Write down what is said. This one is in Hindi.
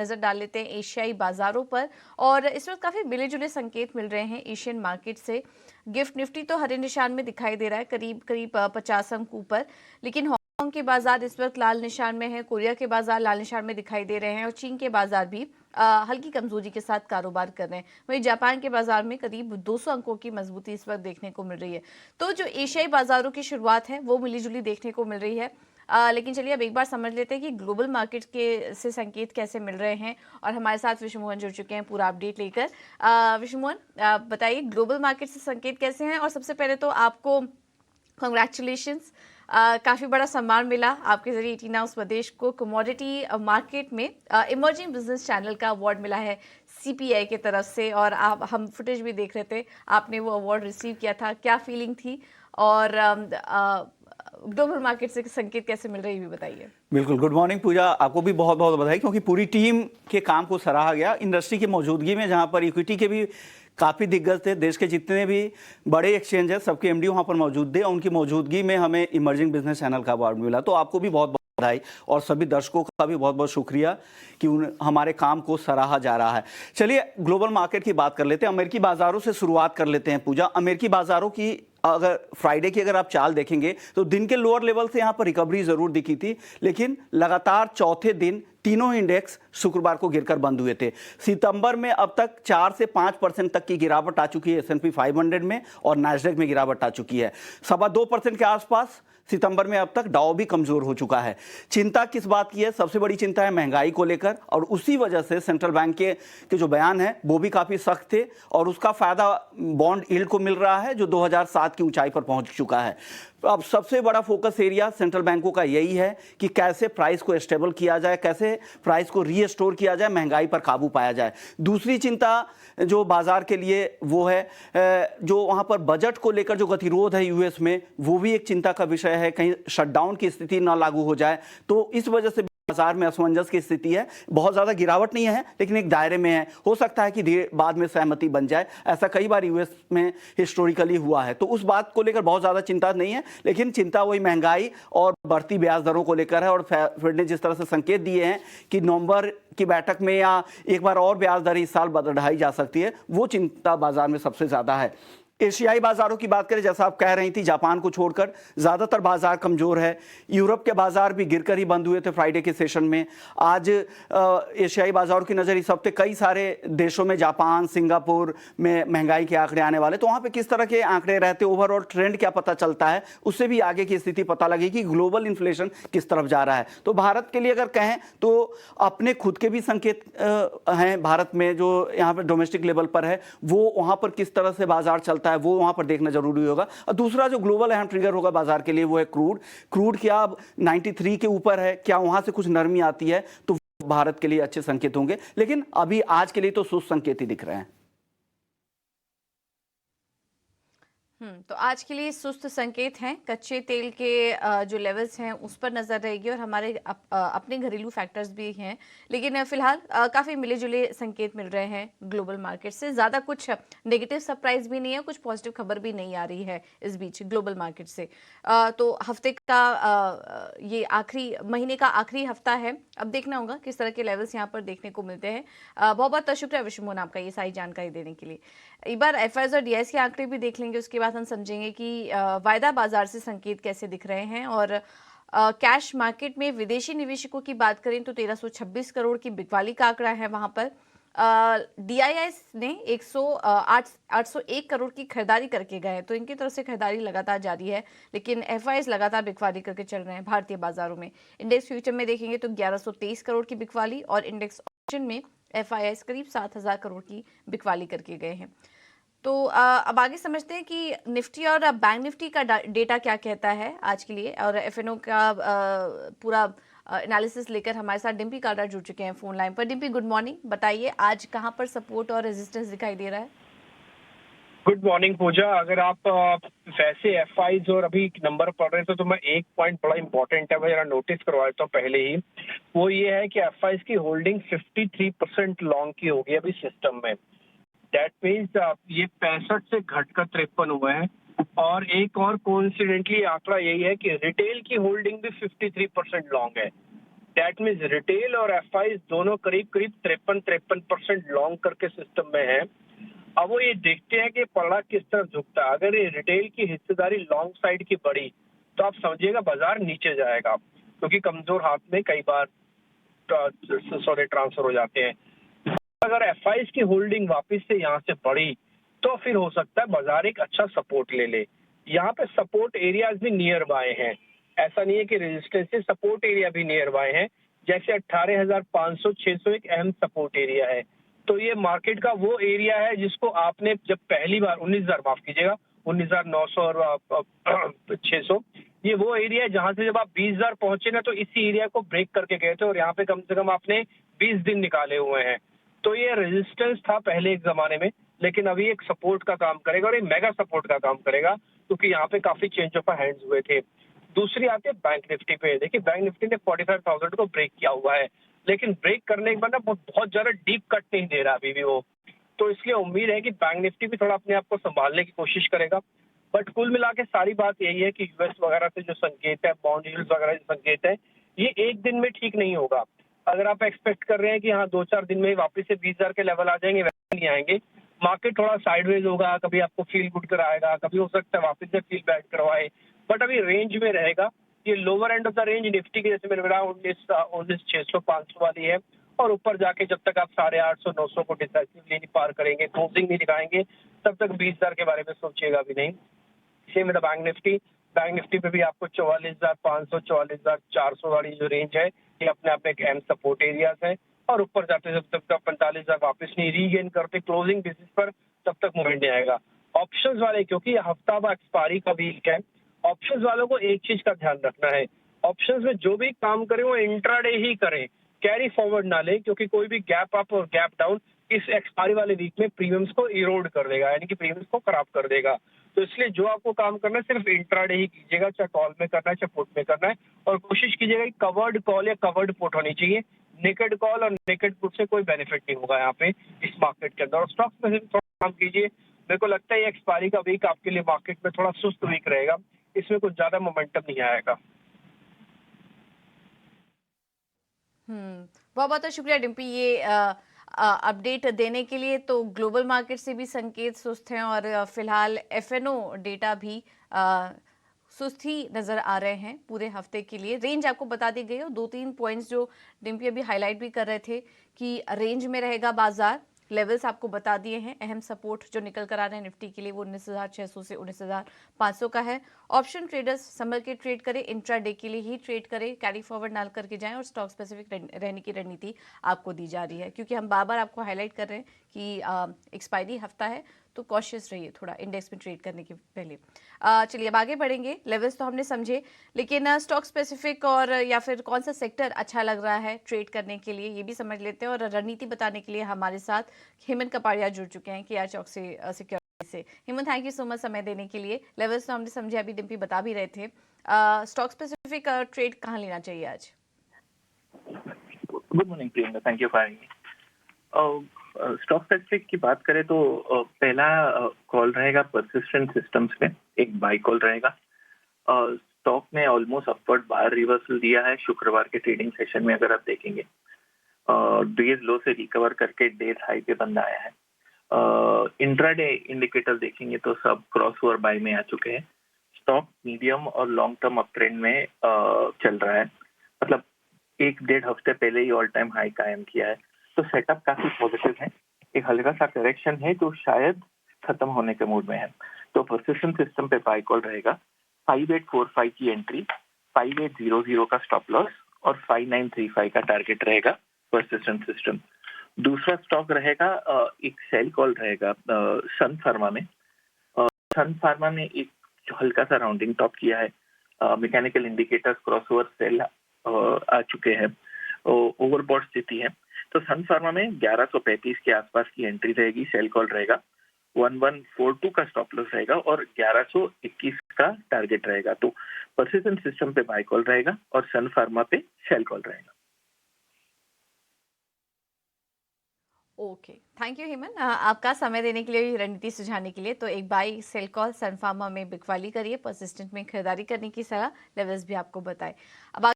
नज़र डाल लेते हैं एशियाई बाज़ारों पर। और इस वक्त काफ़ी मिले जुले संकेत मिल रहे हैं एशियन मार्केट से। गिफ्ट निफ्टी तो हरे निशान में दिखाई दे रहा है, करीब करीब 50 अंक ऊपर, लेकिन हांगकांग के बाजार इस वक्त लाल निशान में है, कोरिया के बाजार लाल निशान में दिखाई दे रहे हैं और चीन के बाजार भी हल्की कमजोरी के साथ कारोबार कर रहे हैं। वहीं जापान के बाजार में करीब 200 अंकों की मजबूती इस वक्त देखने को मिल रही है। तो जो एशियाई बाजारों की शुरुआत है वो मिली जुली देखने को मिल रही है। लेकिन चलिए अब एक बार समझ लेते हैं कि ग्लोबल मार्केट के से संकेत कैसे मिल रहे हैं। और हमारे साथ विष्णु मोहन जुड़ चुके हैं पूरा अपडेट लेकर। विष्णु मोहन, बताइए ग्लोबल मार्केट से संकेत कैसे हैं। और सबसे पहले तो आपको कंग्रेचुलेशंस, काफ़ी बड़ा सम्मान मिला आपके जरिए 18 हाउस स्वदेश को कमोडिटी मार्केट में इमर्जिंग बिजनेस चैनल का अवार्ड मिला है सीपीआई की तरफ से। और आप, हम फुटेज भी देख रहे थे, आपने वो अवार्ड रिसीव किया था, क्या फीलिंग थी और ग्लोबल मार्केट से संकेत कैसे मिल रही है, भी बताइए। बिल्कुल, गुड मॉर्निंग पूजा, आपको भी बहुत बहुत बधाई, क्योंकि पूरी टीम के काम को सराहा गया इंडस्ट्री की मौजूदगी में, जहां पर इक्विटी के भी काफ़ी दिग्गज थे। देश के जितने भी बड़े एक्सचेंज है सबके एमडी वहां पर मौजूद थे, उनकी मौजूदगी में हमें इमर्जिंग बिजनेस चैनल का अवार्ड मिला। तो आपको भी बहुत बधाई और सभी दर्शकों का भी बहुत बहुत शुक्रिया कि हमारे काम को सराहा जा रहा है। चलिए ग्लोबल मार्केट की बात कर लेते हैं, अमेरिकी बाजारों से शुरुआत कर लेते हैं पूजा। अमेरिकी बाजारों की अगर फ्राइडे की अगर आप चाल देखेंगे तो दिन के लोअर लेवल से यहां पर रिकवरी जरूर दिखी थी, लेकिन लगातार चौथे दिन तीनों इंडेक्स शुक्रवार को गिरकर बंद हुए थे। सितंबर में अब तक 4 से 5% तक की गिरावट आ चुकी है S&P 500 में, और नैस्डैक में गिरावट आ चुकी है 2.25% के आसपास। सितंबर में अब तक डाउ भी कमजोर हो चुका है। चिंता किस बात की है? सबसे बड़ी चिंता है महंगाई को लेकर, और उसी वजह से सेंट्रल बैंक के जो बयान है वो भी काफी सख्त थे, और उसका फायदा बॉन्ड यील्ड को मिल रहा है जो 2007 की ऊंचाई पर पहुंच चुका है। अब सबसे बड़ा फोकस एरिया सेंट्रल बैंकों का यही है कि कैसे प्राइस को स्टेबल किया जाए, कैसे प्राइस को रीस्टोर किया जाए, महंगाई पर काबू पाया जाए। दूसरी चिंता जो बाजार के लिए वो है, जो वहां पर बजट को लेकर जो गतिरोध है यूएस में, वो भी एक चिंता का विषय है, कहीं शटडाउन की स्थिति ना लागू हो जाए। तो इस वजह से बाजार में असमंजस की स्थिति है। बहुत ज्यादा गिरावट नहीं है, लेकिन एक दायरे में है। हो सकता है कि बाद में सहमति बन जाए, ऐसा कई बार यूएस में हिस्टोरिकली हुआ है। तो उस बात को लेकर बहुत ज्यादा चिंता नहीं है, लेकिन चिंता वही महंगाई और बढ़ती ब्याज दरों को लेकर है। और फेड ने जिस तरह से संकेत दिए हैं कि नवंबर की बैठक में या एक बार और ब्याज दर इस साल बढ़ाई जा सकती है, वो चिंता बाजार में सबसे ज्यादा है। एशियाई बाजारों की बात करें, जैसा आप कह रही थी, जापान को छोड़कर ज्यादातर बाजार कमजोर है। यूरोप के बाजार भी गिरकर ही बंद हुए थे फ्राइडे के सेशन में। आज एशियाई बाजारों की नजर इस हफ्ते कई सारे देशों में, जापान, सिंगापुर में महंगाई के आंकड़े आने वाले, तो वहां पे किस तरह के आंकड़े रहते, ओवरऑल ट्रेंड क्या पता चलता है, उससे भी आगे की स्थिति पता लगेगी, ग्लोबल इन्फ्लेशन किस तरफ जा रहा है। तो भारत के लिए अगर कहें तो अपने खुद के भी संकेत हैं भारत में, जो यहाँ पर डोमेस्टिक लेवल पर है, वो वहां पर किस तरह से बाजार चलता है वो वहां पर देखना जरूरी होगा। और दूसरा जो ग्लोबल अहम ट्रिगर होगा बाजार के लिए वो है क्रूड क्या अब 93 के ऊपर है, क्या वहां से कुछ नरमी आती है तो भारत के लिए अच्छे संकेत होंगे। लेकिन अभी आज के लिए तो सुस्त संकेत ही दिख रहे हैं। तो आज के लिए सुस्त संकेत हैं। कच्चे तेल के जो लेवल्स हैं उस पर नजर रहेगी, और हमारे अपने घरेलू फैक्टर्स भी हैं। लेकिन फिलहाल काफी मिले जुले संकेत मिल रहे हैं ग्लोबल मार्केट से। ज्यादा कुछ नेगेटिव सरप्राइज भी नहीं है, कुछ पॉजिटिव खबर भी नहीं आ रही है इस बीच ग्लोबल मार्केट से। तो हफ्ते का ये आखिरी महीने का आखिरी हफ्ता है, अब देखना होगा किस तरह के लेवल्स यहाँ पर देखने को मिलते हैं। बहुत बहुत शुक्रिया विष्णु मोहन आपका ये सारी जानकारी देने के लिए। एक बार एफआईआई और डीआईएस के आंकड़े भी देख लेंगे, उसके बाद हम समझेंगे कि वायदा बाजार से संकेत कैसे दिख रहे हैं। और कैश मार्केट में विदेशी निवेशकों की बात करें तो 1326 करोड़ की बिकवाली का आंकड़ा है वहां पर। डीआईएस ने 801 करोड़ की खरीदारी करके गए, तो इनकी तरफ से खरीदारी लगातार जारी है। लेकिन एफआईआई लगातार बिकवाली करके चल रहे हैं भारतीय बाजारों में। इंडेक्स फ्यूचर में देखेंगे तो 1123 करोड़ की बिकवाली, और इंडेक्स ऑप्शन में एफआईआई करीब 7000 करोड़ की बिकवाली करके गए हैं। तो अब आगे समझते हैं कि निफ्टी और बैंक निफ्टी का डेटा क्या कहता है आज के लिए। और एफएनओ का पूरा एनालिसिस लेकर हमारे साथ डिम्पी काल्रा जुड़ चुके हैं फोन लाइन पर। डिम्पी, गुड मॉर्निंग, बताइए आज कहां पर सपोर्ट और रेजिस्टेंस दिखाई दे रहा है? गुड मॉर्निंग पूजा। अगर आप वैसे एफआईज और अभी नंबर पढ़ रहे थे तो मैं एक पॉइंट बड़ा इंपॉर्टेंट है, मैं जरा नोटिस करवा देता हूँ पहले ही। वो ये है कि एफआईज की होल्डिंग 53% लॉन्ग की होगी अभी सिस्टम में। दैट मीन्स ये 65 से घटकर 53 हुए हैं। और एक और कोइंसिडेंटली आंकड़ा यही है कि रिटेल की होल्डिंग भी 53% लॉन्ग है। दैट मीन्स रिटेल और एफआई दोनों करीब करीब 53% लॉन्ग करके सिस्टम में है। अब वो ये देखते हैं कि पलड़ा किस तरफ झुकता है। अगर ये रिटेल की हिस्सेदारी लॉन्ग साइड की बढ़ी तो आप समझिएगा बाजार नीचे जाएगा, क्योंकि कमजोर हाथ में कई बार सौदे ट्रांसफर हो जाते हैं। अगर एफआई की होल्डिंग वापस से यहाँ से बढ़ी तो फिर हो सकता है बाजार एक अच्छा सपोर्ट ले ले। यहाँ पे सपोर्ट एरियाज भी नियर बाय हैं, ऐसा नहीं है कि रेजिस्टेंस से सपोर्ट एरिया भी नियर बाय है। जैसे 18,500-600 एक अहम सपोर्ट एरिया है। तो ये मार्केट का वो एरिया है जिसको आपने जब पहली बार 19,000 माफ कीजिएगा 19,900 और 600, ये वो एरिया है जहां से जब आप 20,000 पहुंचे ना तो इसी एरिया को ब्रेक करके गए थे और यहाँ पे कम से कम आपने 20 दिन निकाले हुए हैं। तो ये रेजिस्टेंस था पहले एक जमाने में, लेकिन अभी एक सपोर्ट का काम करेगा और एक मेगा सपोर्ट का काम करेगा, क्योंकि यहाँ पे काफी चेंज ऑफ हैंड्स हुए थे। दूसरी आती है बैंक निफ्टी पे। देखिए बैंक निफ्टी ने 45,000 को ब्रेक किया हुआ है, लेकिन ब्रेक करने के बाद ना बहुत ज्यादा डीप कट नहीं दे रहा अभी भी वो। तो इसलिए उम्मीद है कि बैंक निफ्टी भी थोड़ा अपने आप को संभालने की कोशिश करेगा। बट कुल मिला के सारी बात यही है कि यूएस वगैरह से जो संकेत है, बॉन्ड यील्ड्स वगैरह जो संकेत है, ये एक दिन में ठीक नहीं होगा। अगर आप एक्सपेक्ट कर रहे हैं कि हाँ 2-4 दिन में वापस से 20,000 के लेवल आ जाएंगे, वैसे नहीं आएंगे। मार्केट थोड़ा साइडवेज होगा, कभी आपको फील गुड कराएगा, कभी हो सकता है वापस से फील बैड करवाए, बट अभी रेंज में रहेगा। ये lower end of the range Nifty की जैसे मैंने बताया 19,600-500 वाली है, और ऊपर जाके जब तक आप 850-900 को डिसाइसिवली नहीं पार करेंगे, क्लोजिंग नहीं दिखाएंगे, तब तक 20,000 के बारे में सोचिएगा भी नहीं। सेम विद बैंक निफ्टी पे भी आपको 44,500 44,400 वाली जो रेंज है, ये अपने आप में एक अहम सपोर्ट एरियाज है। और ऊपर जाते जब तक 45,000 वापस नहीं रीगेन करते क्लोजिंग बेसिस पर, तब तक मूवमेंट नहीं आएगा। ऑप्शंस वाले, क्योंकि हफ्ता बा एक्सपायरी का वीक है, ऑप्शंस वालों को एक चीज का ध्यान रखना है, ऑप्शंस में जो भी काम करें वो इंट्राडे ही करें, कैरी फॉरवर्ड ना ले, क्योंकि कोई भी गैप अप और गैप डाउन इस एक्सपायरी वाले वीक में प्रीमियम्स को इरोड कर देगा, यानी कि प्रीमियम्स को खराब कर देगा। तो इसलिए जो आपको काम करना है सिर्फ इंट्राडे ही कीजिएगा, चाहे कॉल में करना है चाहे पुट में करना है, और कोशिश कीजिएगा कि कवर्ड कॉल या कवर्ड पुट होनी चाहिए। नेकेड कॉल और नेकेड पुट से कोई बेनिफिट नहीं होगा यहाँ पे इस मार्केट के अंदर। और स्टॉक्स में थोड़ा काम कीजिए। मेरे को लगता है ये एक्सपायरी का वीक आपके लिए मार्केट में थोड़ा सुस्त वीक रहेगा, इसमें कुछ ज्यादा मोमेंटम नहीं आएगा। बहुत बहुत शुक्रिया डिम्पी ये अपडेट देने के लिए। तो ग्लोबल मार्केट से भी संकेत सुस्त हैं और फिलहाल एफएनओ डेटा भी सुस्त ही नजर आ रहे हैं पूरे हफ्ते के लिए। रेंज आपको बता दी गई है, 2-3 पॉइंट्स जो डिम्पी अभी हाईलाइट भी कर रहे थे कि रेंज में रहेगा बाजार। लेवल्स आपको बता दिए हैं, अहम सपोर्ट जो निकल कर आ रहे हैं निफ्टी के लिए वो 19,600 से 19,500 का है। ऑप्शन ट्रेडर्स संभल के ट्रेड करें, इंट्राडे के लिए ही ट्रेड करें, कैरी फॉरवर्ड ना करके जाएं, और स्टॉक स्पेसिफिक रहने की रणनीति आपको दी जा रही है, क्योंकि हम बार बार आपको हाईलाइट कर रहे हैं कि एक्सपायरी हफ्ता है तो कॉशियस रहिए थोड़ा इंडेक्स में ट्रेड करने के पहले। चलिए अब आगे बढ़ेंगे। लेवल्स तो हमने समझे, लेकिन स्टॉक स्पेसिफिक और या फिर कौन सा सेक्टर अच्छा लग रहा है ट्रेड करने के लिए ये भी समझ लेते हैं। और रणनीति बताने के लिए हमारे साथ हेमंत कपाड़िया जुड़ चुके हैं KR चौक से सिक्योरिटी से। Hemant, thank you so much समय देने के लिए। लेवल्स तो हमने समझे, अभी डिम्पी बता भी रहे थे। स्टॉक स्पेसिफिक ट्रेड कहाँ लेना चाहिए आज? Good morning Priyanka, thank you for having. Stock specific की बात करें तो पहला कॉल रहेगा परसिस्टेंट सिस्टम्स पे, एक बाय कॉल रहेगा। स्टॉक ने ऑलमोस्ट अपवर्ड बायर रिवर्सल दिया है शुक्रवार के ट्रेडिंग सेशन में। अगर आप देखेंगे डेज लो से रिकवर करके डेज हाई पे बंद आया है। इंट्राडे इंडिकेटर देखेंगे तो सब क्रॉस ओवर बाय में आ चुके हैं। स्टॉक मीडियम और लॉन्ग टर्म अप ट्रेंड में चल रहा है, मतलब 1-1.5 हफ्ते पहले ही ऑल टाइम हाई कायम किया है। तो सेटअप काफी पॉजिटिव है। एक हल्का सा करेक्शन है जो शायद खत्म होने के मूड में है, तो परसिस्टेंट सिस्टम पे बाय कॉल रहेगा। 5845 की एंट्री, 5800 का स्टॉप लॉस और 5935 का टारगेट रहेगा परसिस्टेंट सिस्टम। दूसरा स्टॉक रहेगा एक सेल कॉल रहेगा सन फार्मा में। सन फार्मा ने एक हल्का सा राउंडिंग टॉप किया है। मैकेनिकल इंडिकेटर्स क्रॉसओवर सेल आ चुके हैं, ओवरबॉट स्थिति है। तो सन फार्मा में 1135 के आसपास की एंट्री रहेगी, सेल कॉल रहेगा। 1142 का स्टॉप लॉस रहेगा और 1121 का टारगेट रहेगा। तो परसिस्टेंट सिस्टम पे बाय कॉल रहेगा और सन फार्मा पे सेल कॉल रहेगा। ओके, थैंक यू हेमंत, आपका समय देने के लिए, रणनीति सुझाने के लिए। तो एक buy sell call Sun Pharma में बिकवाली करिए, परसिस्टेंट में खरीदारी करने की सलाह, लेवल्स भी आपको बताए। अब